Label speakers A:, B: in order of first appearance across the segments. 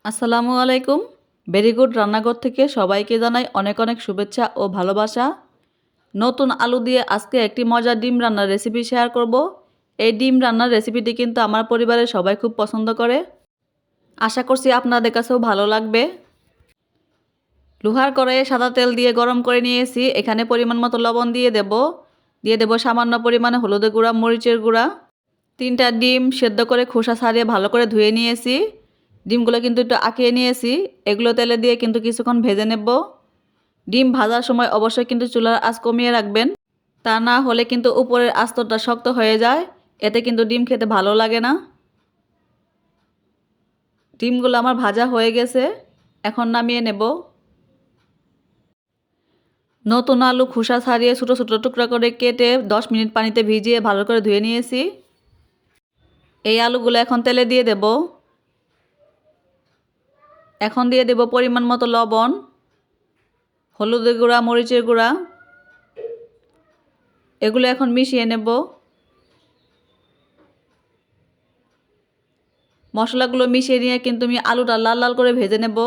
A: আসসালামু আলাইকুম। Very good রান্নাঘর থেকে সবাইকে জানাই অনেক অনেক শুভেচ্ছা ও ভালোবাসা। নতুন আলু দিয়ে আজকে একটি মজার ডিম রান্নার রেসিপি শেয়ার করব। এই ডিম রান্নার রেসিপিটি কিন্তু আমার পরিবারের সবাই খুব পছন্দ করে। আশা করছি আপনাদের কাছেও ভালো লাগবে। লোহার কড়াইয়ে সাদা তেল দিয়ে গরম করে নিয়েছি। এখানে পরিমাণ মতো লবণ দিয়ে দেব সামান্য পরিমাণে হলুদের গুঁড়া, মরিচের গুঁড়া। 3টা ডিম সেদ্ধ করে খোসা ছাড়িয়ে ভালো করে ধুয়ে নিয়েছি। ডিমগুলো কিন্তু একটু আঁকিয়ে নিয়েছি। এগুলো তেলে দিয়ে কিন্তু কিছুক্ষণ ভেজে নেব। ডিম ভাজার সময় অবশ্যই কিন্তু চুলার আঁচ কমিয়ে রাখবেন, তা না হলে কিন্তু উপরের আস্তরটা শক্ত হয়ে যায়, এতে কিন্তু ডিম খেতে ভালো লাগে না। ডিমগুলো আমার ভাজা হয়ে গেছে, এখন নামিয়ে নেব। নতুন আলু খোসা ছাড়িয়ে ছোটো ছোটো টুকরা করে কেটে 10 মিনিট পানিতে ভিজিয়ে ভালো করে ধুয়ে নিয়েছি। এই আলুগুলো এখন তেলে দিয়ে দেব। এখন দিয়ে দেব পরিমাণ মতো লবণ, হলুদের গুঁড়া, মরিচের গুঁড়া। এগুলো এখন মিশিয়ে নেব। মশলাগুলো মিশিয়ে নিয়ে কিন্তু আমি আলুটা লাল লাল করে ভেজে নেব।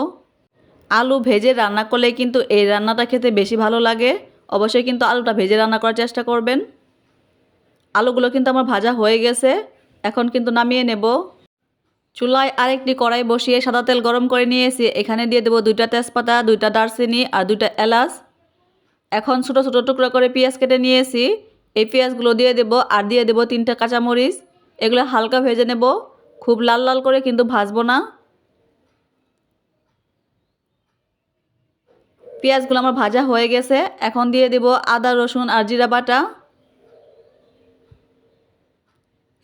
A: আলু ভেজে রান্না করলে কিন্তু এই রান্নাটা খেতে বেশি ভালো লাগে। অবশ্যই কিন্তু আলুটা ভেজে রান্না করার চেষ্টা করবেন। আলুগুলো কিন্তু আমার ভাজা হয়ে গেছে, এখন কিন্তু নামিয়ে নেব। চুলায় আরেকটি কড়াই বসিয়ে সাদা তেল গরম করে নিয়েছি। এখানে দিয়ে দেবো 2টা তেজপাতা, 2টা দারচিনি আর 2টা এলাচ। এখন ছোটো ছোটো টুকরো করে পেঁয়াজ কেটে নিয়েছি। এই পেঁয়াজগুলো দিয়ে দেব আর দিয়ে দেব 3টা কাঁচামরিচ। এগুলো হালকা ভেজে নেব, খুব লাল লাল করে কিন্তু ভাজবো না। পেঁয়াজগুলো আমার ভাজা হয়ে গেছে, এখন দিয়ে দেব আদা, রসুন আর জিরা বাটা।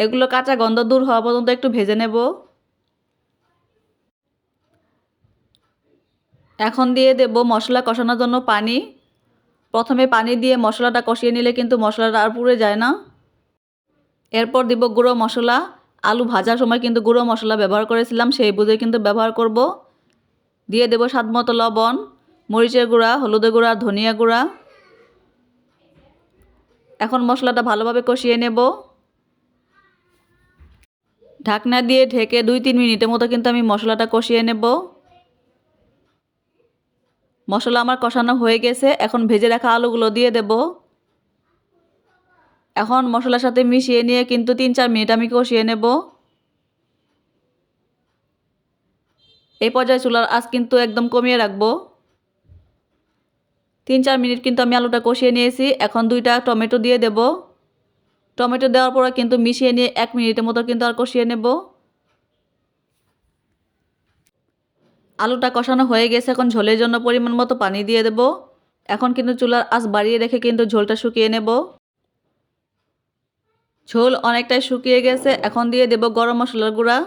A: এগুলো কাঁচা গন্ধ দূর হওয়া পর্যন্ত একটু ভেজে নেব। এখন দিয়ে দেব মশলা কষানোর জন্য পানি। প্রথমে পানি দিয়ে মশলাটা কষিয়ে নিলে কিন্তু মশলাটা আর পুড়ে যায় না। এরপর দিব গুঁড়ো মশলা। আলু ভাজার সময় কিন্তু গুঁড়ো মশলা ব্যবহার করেছিলাম, সেই বুঝে কিন্তু ব্যবহার করব। দিয়ে দেব স্বাদমতো লবণ, মরিচের গুঁড়া, হলুদের গুঁড়া, ধনিয়া গুঁড়া। এখন মশলাটা ভালোভাবে কষিয়ে নেব। ঢাকনা দিয়ে ঢেকে 2-3 মিনিটের মতো কিন্তু আমি মশলাটা কষিয়ে নেব। মশলা আমার কষানো হয়ে গেছে, এখন ভেজে রাখা আলুগুলো দিয়ে দেব। এখন মশলার সাথে মিশিয়ে নিয়ে কিন্তু 3-4 মিনিট আমি কষিয়ে নেব। এই পর্যায়ে চুলার আঁচ কিন্তু একদম কমিয়ে রাখবো। 3-4 মিনিট কিন্তু আমি আলুটা কষিয়ে নিয়েছি। এখন 2টা টমেটো দিয়ে দেব। টমেটো দেওয়ার পরে কিন্তু মিশিয়ে নিয়ে 1 মিনিটের মতো কিন্তু আর কষিয়ে নেব। আলুটা কষানো হয়ে গেছে, এখন ঝোলের জন্য পরিমাণ মতো পানি দিয়ে দেব। এখন কিন্তু চুলার আঁচ বাড়িয়ে রেখে কিন্তু ঝোলটা শুকিয়ে নেব। ঝোল অনেকটাই শুকিয়ে গেছে, এখন দিয়ে দেব গরম মশলার গুঁড়া।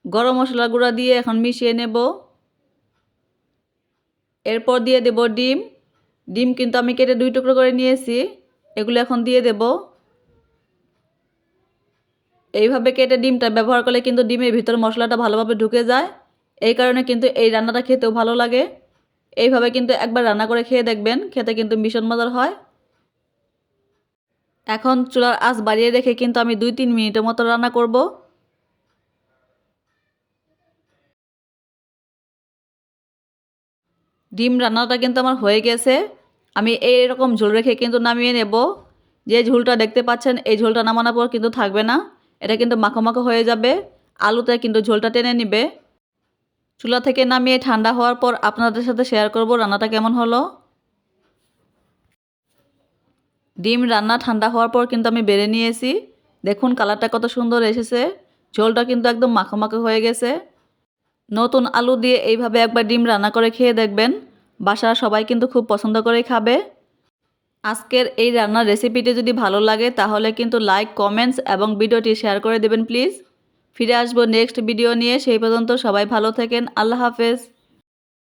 A: গরম মশলার গুঁড়া দিয়ে এখন মিশিয়ে নেব। এরপর দিয়ে দেব ডিম। ডিম কিন্তু আমি কেটে 2 টুকরো করে নিয়েছি, এগুলো এখন দিয়ে দেব। এইভাবে কেটে ডিমটা ব্যবহার করলে কিন্তু ডিমের ভিতর মশলাটা ভালোভাবে ঢুকে যায়, এই কারণে কিন্তু এই রান্নাটা খেতেও ভালো লাগে। এইভাবে কিন্তু একবার রান্না করে খেয়ে দেখবেন, খেতে কিন্তু ভীষণ মজার হয়। এখন চুলার আঁচ বাড়িয়ে রেখে কিন্তু আমি 2-3 মিনিটের মতো রান্না করব। ডিম রান্নাটা কিন্তু আমার হয়ে গেছে। আমি এইরকম ঝোল রেখে কিন্তু নামিয়ে নেব। যে ঝোলটা দেখতে পাচ্ছেন, এই ঝোলটা নামানোর পর কিন্তু থাকবে না, এটা কিন্তু মাখো মাখো হয়ে যাবে। আলুতে কিন্তু ঝোলটা টেনে নেবে। চুলা থেকে নামিয়ে ঠান্ডা হওয়ার পর আপনাদের সাথে শেয়ার করব রান্নাটা কেমন হলো। ডিম রান্না ঠান্ডা হওয়ার পর কিন্তু আমি বেড়ে নিয়েছি। দেখুন কালারটা কত সুন্দর এসেছে। ঝোলটা কিন্তু একদম মাখো মাখো হয়ে গেছে। নতুন আলু দিয়ে এইভাবে একবার ডিম রান্না করে খেয়ে দেখবেন, বাসার সবাই কিন্তু খুব পছন্দ করে খাবে। আজকের এই রান্নার রেসিপিটি যদি ভালো লাগে তাহলে কিন্তু লাইক, কমেন্টস এবং ভিডিওটি শেয়ার করে দেবেন প্লিজ। ফিরে আসবো নেক্সট ভিডিও নিয়ে, সেই পর্যন্ত সবাই ভালো থাকেন। আল্লাহ হাফেজ।